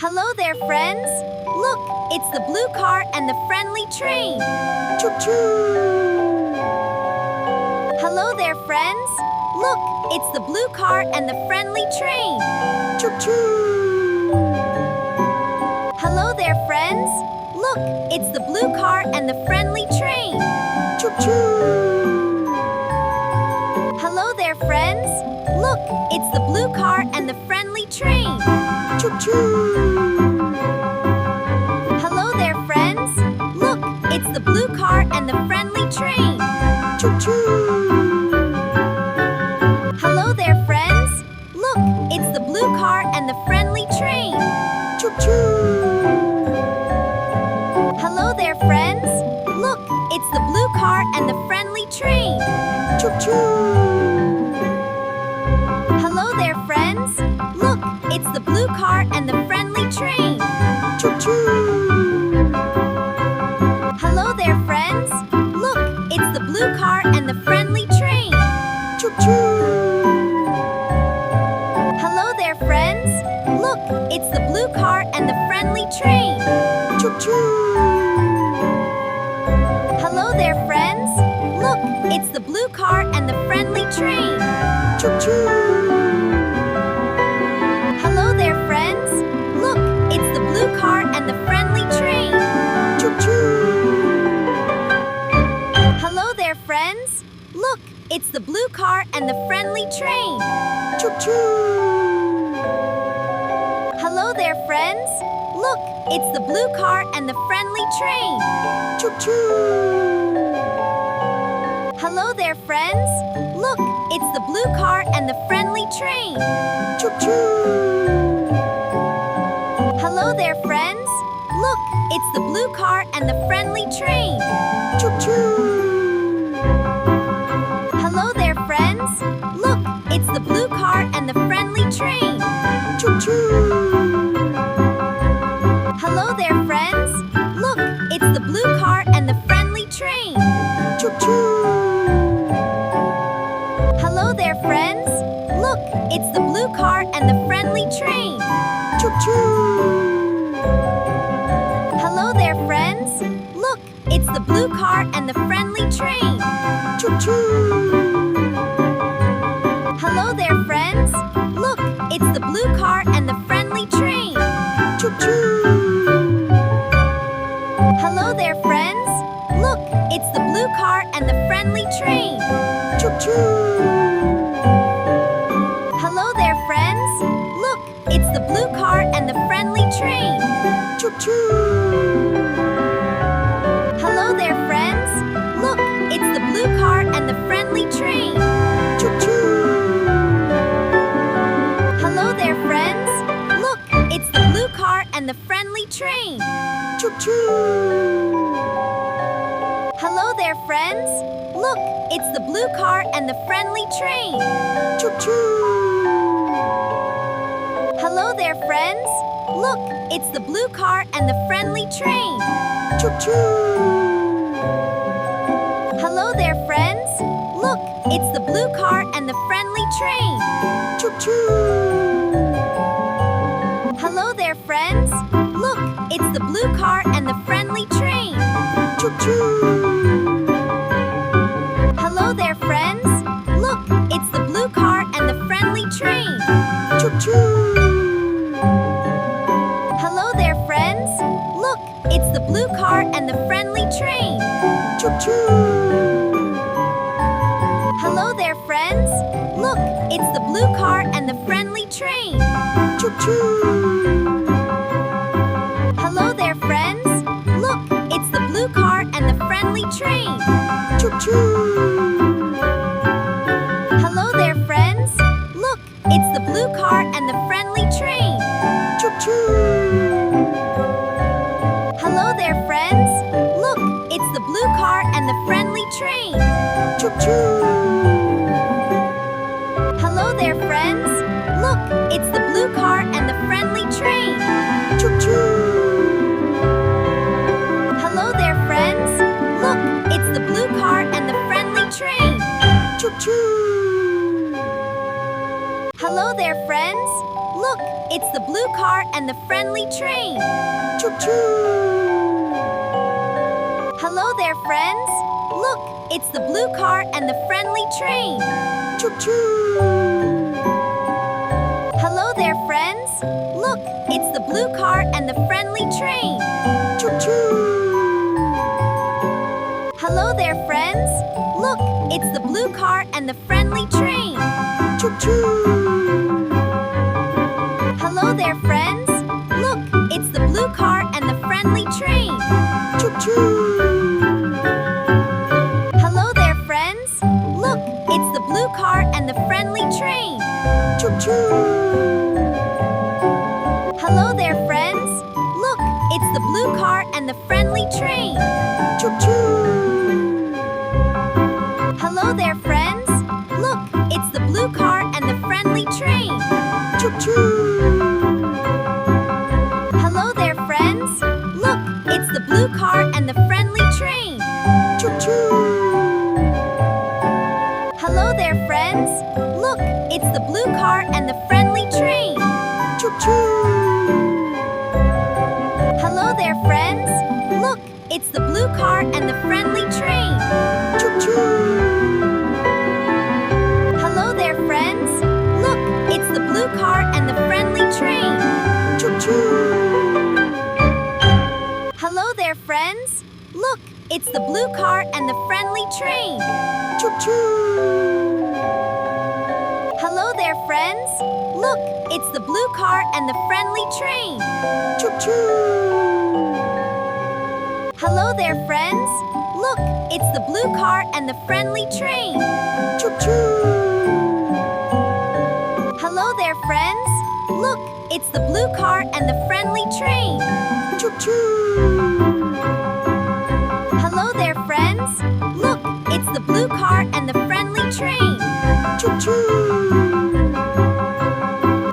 Hello there, friends. Look, it's the blue car and the friendly train. Choo-choo! Hello there, friends. Look, it's the blue car and the friendly train. Choo-choo! Hello there, friends. Look, it's the blue car and the friendly train. Choo-choo! Hello there, friends. Look, it's the blue car and the friendly train. Choo-choo! Hello there, friends. Look, it's the blue car and the friendly train. Choo-choo! Hello there, friends. Look, it's the blue car and the friendly train. Choo-choo! Hello there, friends. Look, it's the blue car and the friendly train. Choo-choo! Hello there, friends. Look, it's the blue car and the friendly train. Choo-choo! Hello there, friends. Look, it's the blue car and the friendly train. Choo-choo! Hello there, friends. Look, it's the blue car and the friendly train. Choo-choo! Hello there, friends. Look, it's the blue car and the friendly train. Choo-choo! Hello there, friends. Look, it's the blue car and the friendly train. Choo-choo! Hello there, friends. Look, it's the blue car and the friendly train. Choo-choo! Hello there, friends. Look, it's the blue car and the friendly train. Choo-choo! Hello there, friends. Look, it's the blue car and the friendly train. Choo-choo! Hello there, friends. Look, it's the blue car and the friendly train. Choo-choo! Hello there, friends. Look, it's the blue car and the friendly train. Choo-choo! Hello there, friends. Look, it's the blue car and the friendly train. Choo-choo! Hello there, friends. Look, it's the blue car and the friendly train. Choo-choo! Hello there, friends. Look, it's the blue car and the friendly train. Choo-choo! Hello there, friends. Look, it's the blue car and the friendly train. Choo-choo! Hello there, friends. Look, it's the blue car and the friendly train. Choo-choo! Hello there, friends. Look, it's the blue car and the friendly train. Choo-choo! Hello there, friends. Look, it's the blue car and the friendly train. Choo-choo! Hello there, friends. Look, it's the blue car and the friendly train. Choo-choo! Hello there, friends. Look, it's the blue car and the friendly train. Choo-choo! Hello there, friends. Look, it's the blue car and the friendly train. Choo-choo! Hello there, friends. Look, it's the blue car and the friendly train. Choo-choo! Hello there, friends. Look, it's the blue car and the friendly train. Choo-choo! Hello there, friends. Look, it's the blue car and the friendly train. Choo-choo! Hello there, friends. Look, it's the blue car and the friendly train. Choo-choo! Hello there, friends. Look, it's the blue car and the friendly train. Choo-choo! Hello there, friends. Look, it's the blue car and the friendly train. Choo-choo! Hello there, friends. Look, it's the blue car and the friendly train. Choo-choo! Hello there, friends. Look, it's the blue car and the friendly train. Choo-choo! Hello there, friends. Look, it's the blue car and the friendly train. Choo-choo! Hello there, friends. Look, it's the blue car and the friendly train. Choo-choo! Hello there, friends. Look, it's the blue car and the friendly train. Choo-choo! Hello there, friends. Look, it's the blue car and the friendly train. Choo-choo! Hello there, friends. Look, it's the blue car and the friendly train. Choo-choo! Hello there, friends. Look, it's the blue car and the friendly train. Choo-choo! Hello there, friends. Look, it's the blue car and the friendly train. Choo-choo! Hello there, friends. Look, it's the blue car and the friendly train. Choo-choo! Hello there, friends. Look, it's the blue car and the friendly train. Choo-choo! Hello there, friends. Look, it's the blue car and the friendly train. Choo-choo! Hello there, friends. Look, it's the blue car and the friendly train. Choo-choo! Hello there, friends. Look, it's the blue car and the friendly train. Choo-choo! Hello there, friends. Look, it's the blue car and the friendly train. Choo-choo! Hello there, friends. Look, it's the blue car and the friendly train. Choo-choo! Hello there, friends. Look, it's the blue car and the friendly train. Choo-choo! Hello there, friends. Look, it's the blue car and the friendly train. Choo-choo! Hello there, friends. Look, it's the blue car and the friendly train. Choo-choo! Hello there, friends. Look, it's the blue car and the friendly train. Choo-choo! Hello there, friends. Look, it's the blue car and the friendly train. Choo-choo!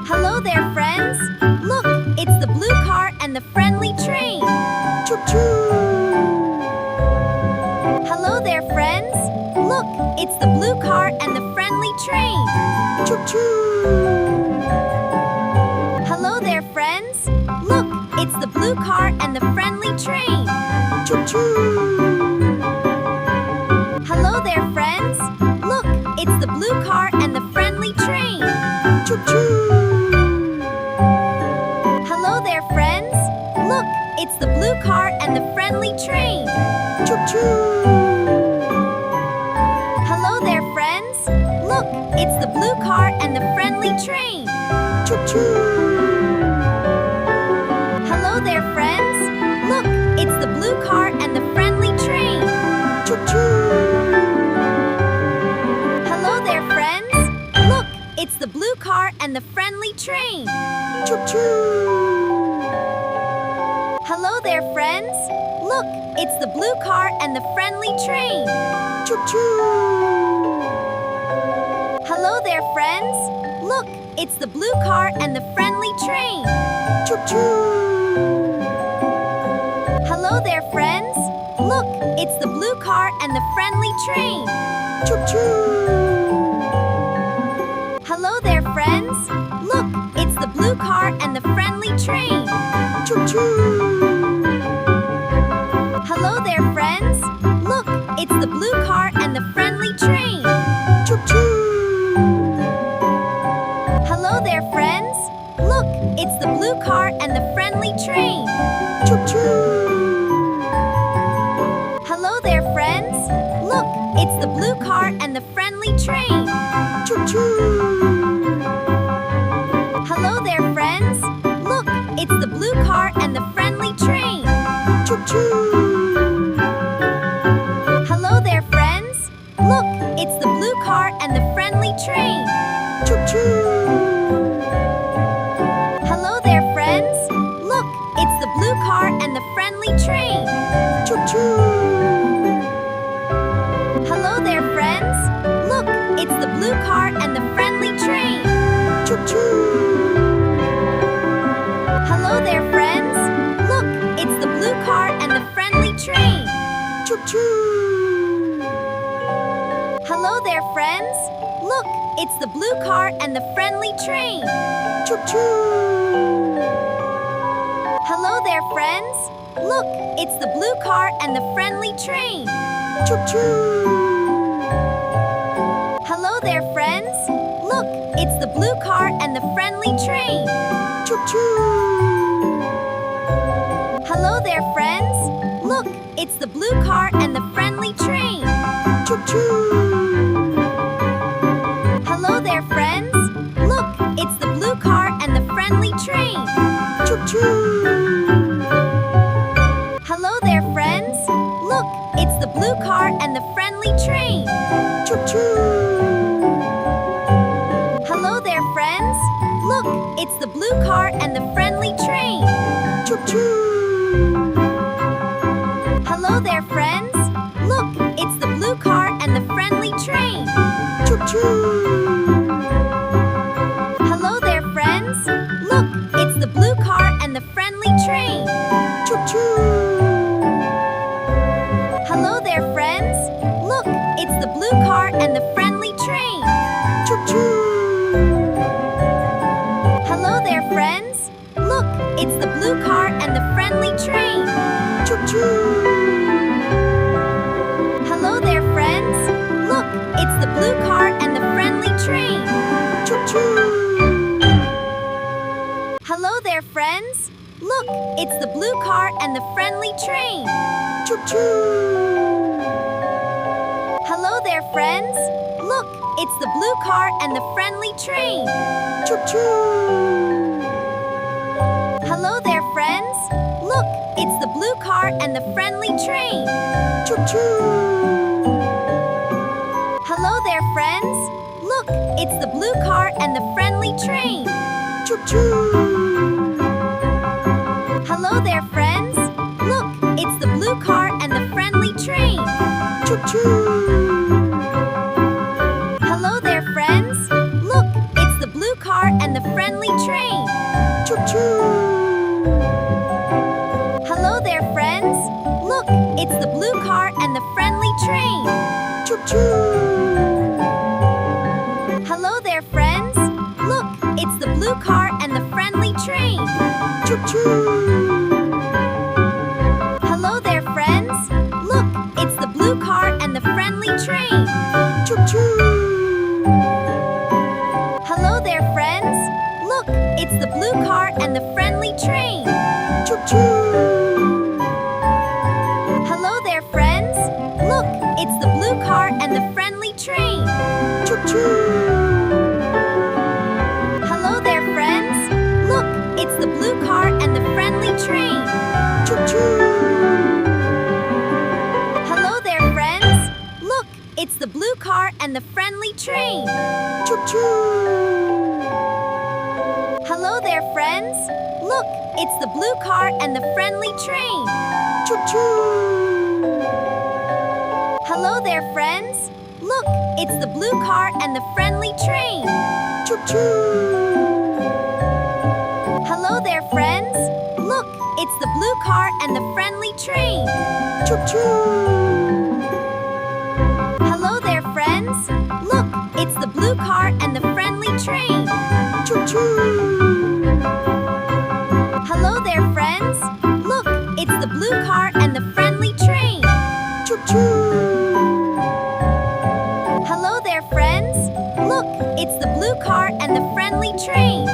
Hello there, friends. Look, it's the blue car and the friendly train. Choo-choo! Hello there, friends. Look, it's the blue car and the friendly train. Choo-choo! Hello there, friends. Look, it's the blue car and the friendly train. Choo-choo! Hello there, friends. Look, it's the blue car and the friendly train. Choo-choo! Hello there, friends. Look, it's the blue car and the friendly train. Choo-choo! Hello there, friends. Look, it's the blue car and the friendly train. Choo-choo! Hello there, friends. Look, it's the blue car and the friendly train. Choo-choo! Hello there, friends. Look, it's the blue car and the friendly train. Choo-choo! Hello there, friends. Look, it's the blue car and the friendly train. Choo-choo! Hello there, friends. Look, it's the blue car and the friendly train. Choo-choo! Hello there, friends. Look, it's the blue car and the friendly train. Choo-choo! Hello there, friends. Look, it's the blue car and the friendly train. Choo-choo! Hello there, friends. Look, it's the blue car and the friendly train. Choo-choo! Hello there, friends. Look, it's the blue car and the friendly train. Choo-choo! Hello there, friends. Look, it's the blue car and the friendly train. Choo-choo! Hello there, friends. Look, it's the blue car and the friendly train. Choo-choo! Hello there, friends. Look, it's the blue car and the friendly train. Choo-choo! Hello there, friends. Look, it's the blue car and the friendly train. Choo-choo! Hello there, friends. Look, it's the blue car and the friendly train. Choo-choo! Hello there, friends. Look, it's the blue car and the friendly train. Choo-choo! Hello there, friends. Look, it's the blue car and the friendly train. Choo-choo! Hello there, friends. Look, it's the blue car and the friendly train. Choo choo. Hello there, friends. Look, it's the blue car and the friendly train. Choo choo. Hello there, friends. Look, it's the blue car and the friendly train. Choo choo. Hello there, friends. Look, it's the blue car and the friendly train. Choo choo. Hello there, friends. Look, it's the blue car and the friendly train. Choo choo. Hello there, friends. Look, it's the blue car and the friendly train. Choo choo. Hello there, friends. Look, it's the blue car and the friendly train. Choo choo. Hello there, friends. Look, it's the blue car and the friendly train. Choo choo. Hello there, friends. Look, it's the blue car and the friendly train. Choo choo. Hello there, friends. Look, it's the blue car and the friendly train. Choo choo. Hello there, friends. Look, it's the blue car and the friendly train. Choo choo. Hello there, friends. Look, it's the blue car and the friendly train. Choo choo. Hello there, friends. Look, it's the blue car and the friendly train. Choo choo. Hello there, friends. Look, it's the blue car and the friendly train. Choo choo. Hello there, friends. Look, it's the blue car and the friendly train. Choo choo. Hello there, friends. Look, it's the blue car and the friendly train. Choo choo. Hello there, friends. Look, it's the blue car and the friendly train. Choo choo. Hello there, friends. Look, it's the blue car and the friendly train. Choo choo. Hello there, friends. Look, it's the blue car and the friendly train. Choo choo. Hello there, friends. Look, it's the blue car and the friendly train. Choo choo. Hello there, friends. Look, it's the blue car and the friendly train. Choo choo. Hello there, friends. Look, it's the blue car and the friendly train. Choo choo. Hello there, friends. Look, it's the blue car and the friendly train. Choo choo. Hello there, friends. Look, it's the blue car and the friendly train. Choo choo. Hello there, friends. Look, it's the blue car and the friendly train. Choo choo. Hello there, friends. Look, it's the blue car and the friendly train. Choo choo. Hello there, friends. Look, it's the blue car and the friendly train. Choo choo. Hello there, friends. Look, it's the blue car and the friendly train. Choo choo. Hello there, friends. Look, it's the blue car and the friendly train. Choo choo. Hello there, friends. Look, it's the blue car and the friendly train.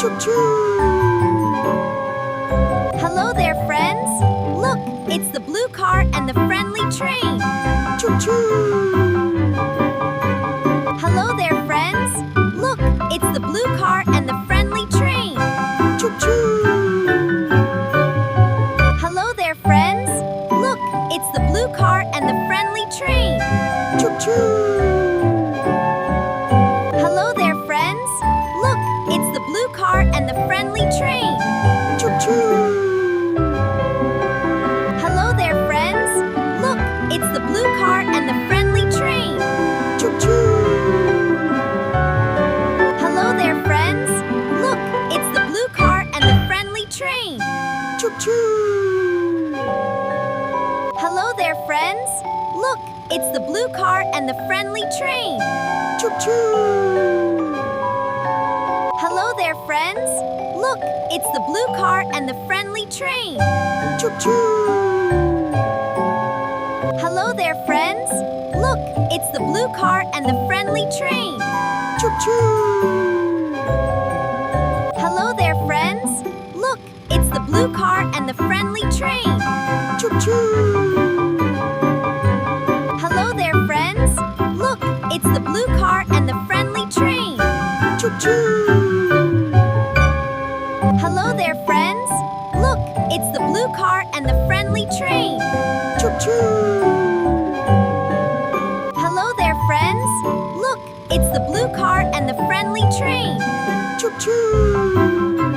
Choo choo. Hello there, friends. Look, it's the blue car and the friendly train. Choo choo. Hello there, friends. Look, it's the blue car and the friendly train. Choo choo. Hello there, friends. Look, it's the blue car and the friendly train. Choo choo. Hello there, friends. Look, it's the blue car and the friendly train. Choo choo. Hello there, friends. Look, it's the blue car and the friendly train. Choo choo. Hello there, friends. Look, it's the blue car and the friendly train. Choo choo. Hello there, friends. Look, it's the blue car and the friendly train. Choo choo. Hello there, friends. Look, it's the blue car and the friendly train. Choo choo. Hello there, friends. Look, it's the blue car and the friendly train. Choo choo. Hello there, friends. Look, it's the blue car and the friendly train. Choo choo. Hello there, friends. Look, it's the blue car and the friendly train. Choo choo. Hello there, friends. Look, it's the blue car and the friendly train. Choo choo. Hello there, friends. Look, it's the blue car and the friendly train. Choo choo.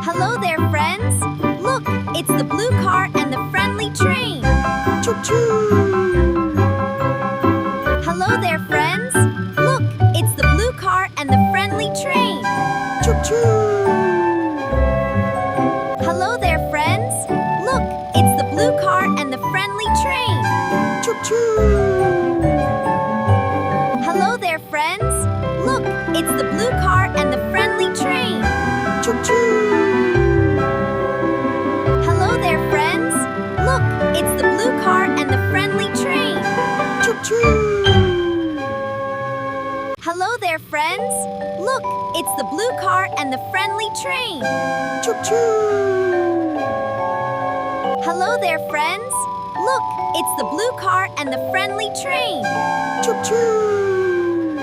Hello there, friends. Look, it's the blue car and the friendly train. Choo choo. Hello there, friends. Look, it's the blue car and the friendly train. Choo choo. Hello there, friends. Look, it's the blue car and the friendly train. Choo choo. Hello there, friends. Look, it's the blue car and the friendly train. Choo choo. Hello there, friends. Look, it's the blue car and the friendly train. Choo choo. Hello there, friends. Look, it's the blue car and the friendly train. Choo choo. Hello there, friends. Look, it's the blue car and the friendly train. Choo choo.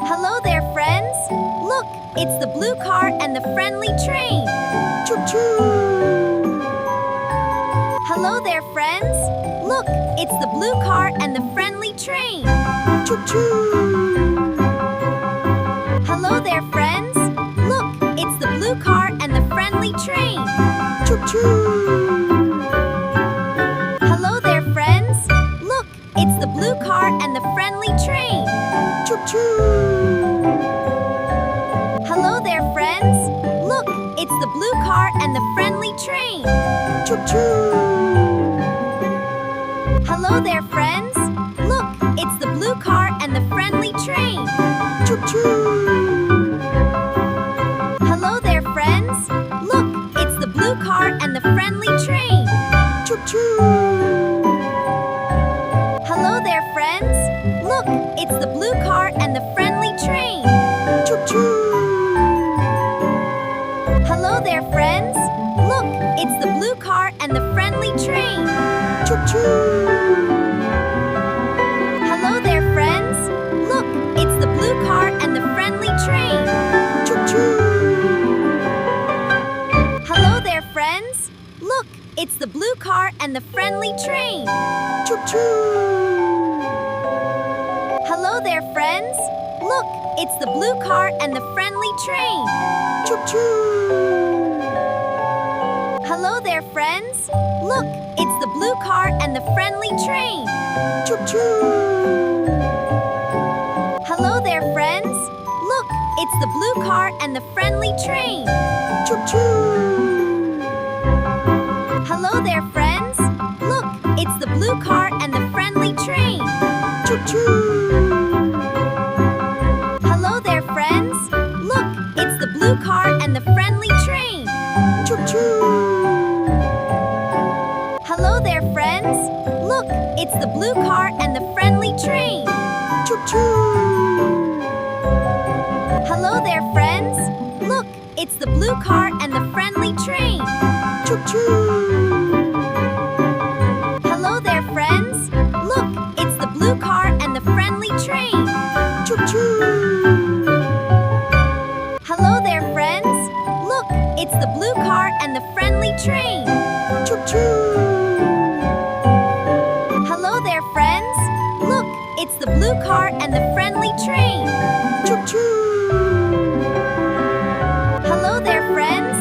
Hello there, friends. Look, it's the blue car and the friendly train. Choo choo. Hello there, friends. Look, it's the blue car and the friendly train. Choo choo. Hello there, friends. Look, it's the blue car and the friendly train. Choo choo. Hello there, friends. Look, it's the blue car and the friendly train. Choo choo. Hello there, friends. Look, it's the blue car and the friendly train. Choo choo. Hello there, friends. Look, it's the blue car and the friendly train. Choo choo. Hello there, friends. Look, it's the blue car and the friendly train. Choo choo. Hello there, friends. Look, it's the blue car and the friendly train. Choo choo. Hello there, friends. Look, it's the blue car and the friendly train. Choo choo. Hello there, friends. Look, it's the blue car and the friendly train. Choo choo. Hello there, friends. Look, it's the blue car and the friendly train. Choo choo. Hello there, friends. Look, it's the blue car and the friendly train. Choo choo. Hello there, friends. Look, it's the blue car and the friendly train. Choo choo. Hello there, friends. Look, it's the blue car and the friendly train. Choo choo. Hello there, friends. Look, it's the blue car and the friendly train. Choo choo. Hello there, friends. Look, it's the blue car and the friendly train. Choo choo. Hello there, friends. Look, it's the blue car and the friendly train. Choo choo. Hello there, friends. Look, it's the blue car and the friendly train. Choo choo. Hello there, friends. Look, it's the blue car and the friendly train. Choo choo. Hello there, friends. Look, it's the blue car and the friendly train. Choo choo. Hello there, friends. Look, it's the blue car and the friendly train. Choo choo. Hello there, friends.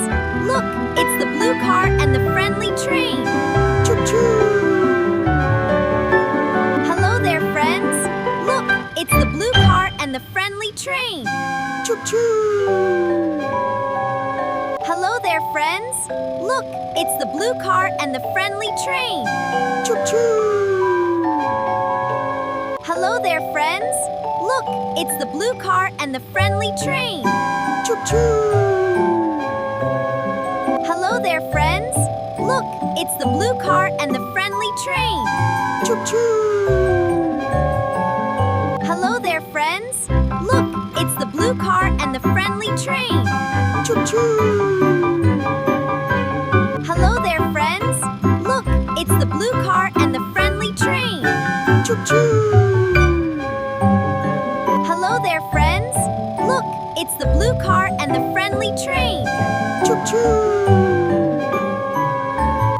Look, it's the blue car and the friendly train. Choo choo. Hello there, friends. Look, it's the blue car and the friendly train. Choo choo. Hello there, friends. Look, it's the blue car and the friendly train. Choo choo. Hello there, friends. Look, it's the blue car and the friendly train. Choo-choo! Hello there, friends. Look, it's the blue car and the friendly train. Choo-choo! Hello there, friends. Look, it's the blue car and the friendly train. Choo-choo! Hello there, friends. Look, it's the blue car and the friendly train. Choo-choo! Hello there, friends. Look, it's the blue car and the friendly train. Choo-choo!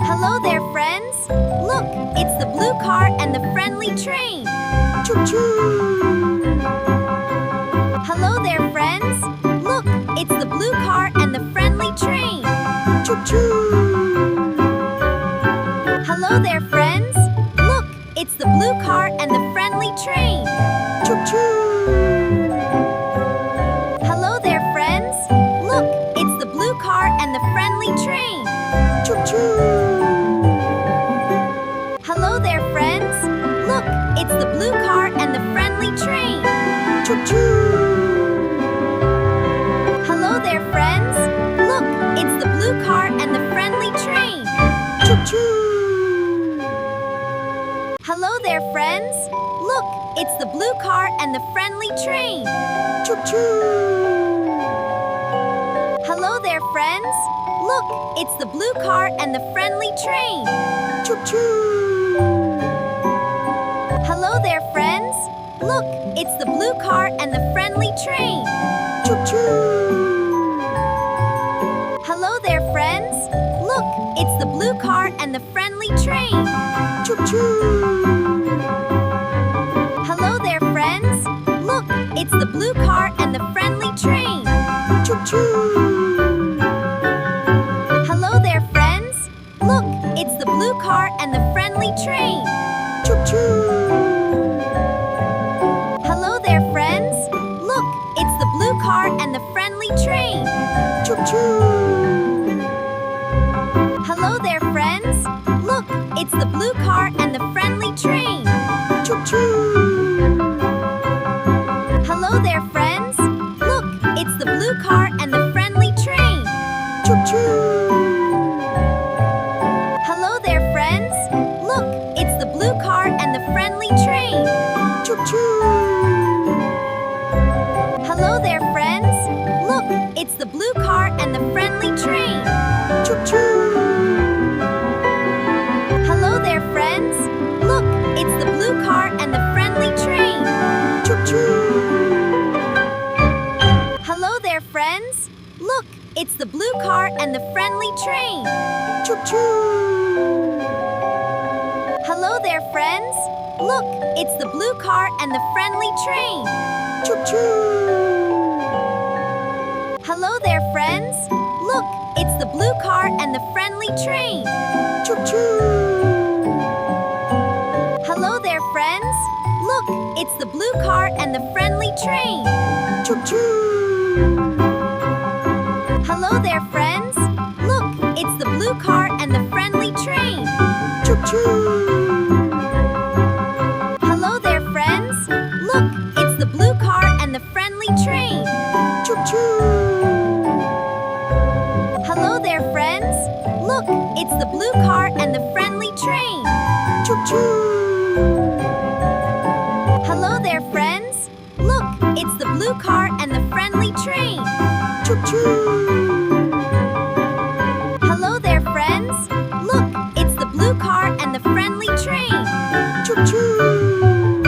Hello there, friends. Look, it's the blue car and the friendly train. Choo-choo! Hello there, friends. Look, it's the blue car and the friendly train. Choo-choo! Hello there, friends. Look, it's the blue car and the friendly train. Choo-choo! Hello there, friends. Look, it's the blue car and the friendly train. Choo-choo! Hello there, friends. Look, it's the blue car and the friendly train. Choo-choo! Hello there, friends. Look, it's the blue car and the friendly train. Choo-choo! Hello there, friends. Look, it's the blue car and the friendly train. Choo-choo! Hello there, friends. Look, it's the blue car and the friendly train. Choo-choo! Hello there, friends. Look, it's the blue car and the friendly train. Choo-choo! Hello there, friends. Look, it's the blue car and the friendly train. Choo-choo! Hello there, friends. Look, it's the blue car and the friendly train. Choo-choo! Hello there, friends. Look, it's the blue car and the friendly train. Choo-choo! Hello there, friends. Look, it's the blue car and the friendly train. Choo-choo! Hello there, friends. Look, it's the blue car and the friendly train. Choo-choo! Hello there, friends. Look, it's the blue car and the friendly train. Choo-choo! Hello there, friends. Look, it's the blue car and the friendly train. Choo-choo! Hello there, friends. Look, it's the blue car and the friendly train. Choo-choo! Hello there, friends. Look, it's the blue car and the friendly train. Choo-choo! Hello there, friends. Look, it's the blue car and the friendly train. Choo-choo! Hello there, friends. Look, it's the blue car and the friendly train. Choo-choo! Hello there, friends. Look, it's the blue car and the friendly train. Choo-choo! Hello there, friends. Look, it's the blue car and the friendly train. Choo-choo! Hello there, friends. Look, it's the blue car and the friendly train. Choo-choo! Hello there, friends. Look, it's the blue car and the friendly train. Choo-choo! Hello there, friends. Look, it's the blue car and the friendly train. Choo-choo! Hello there, friends. Look, it's the blue car and the friendly train. Choo-choo! Hello there, friends. Look, it's the blue car and the friendly train. Choo-choo!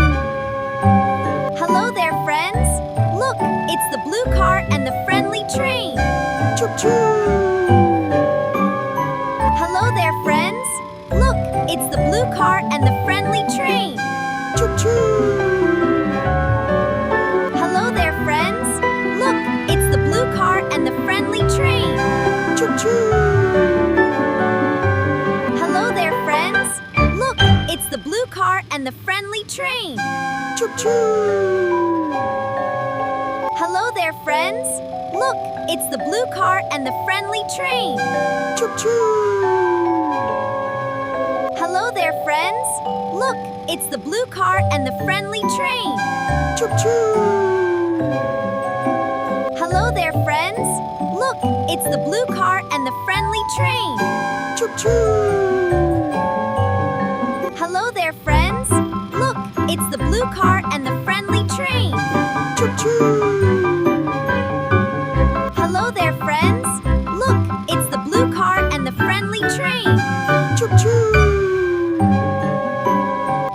Hello there, friends. Look, it's the blue car and the friendly train. Choo-choo! Hello there, friends. Look, it's the blue car and the friendly train. Choo-choo! Hello there, friends. Look, it's the blue car and the friendly train. Choo-choo! Hello there, friends. Look, it's the blue car and the friendly train. Choo-choo! Hello there, friends. Look, it's the blue car and the friendly train. Choo-choo! Hello there, friends. friends. Look, it's the blue car and the friendly train. Choo-choo! Hello there, friends. Look, it's the blue car and the friendly train. Choo-choo! Hello there, friends. Look, it's the blue car and the friendly train. Choo-choo! Hello there, friends. Look, it's the blue car and the friendly train. Choo-choo!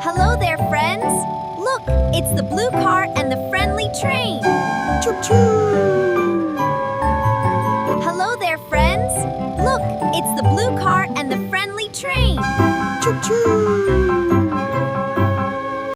Hello there, friends. Look, it's the blue car and the friendly train.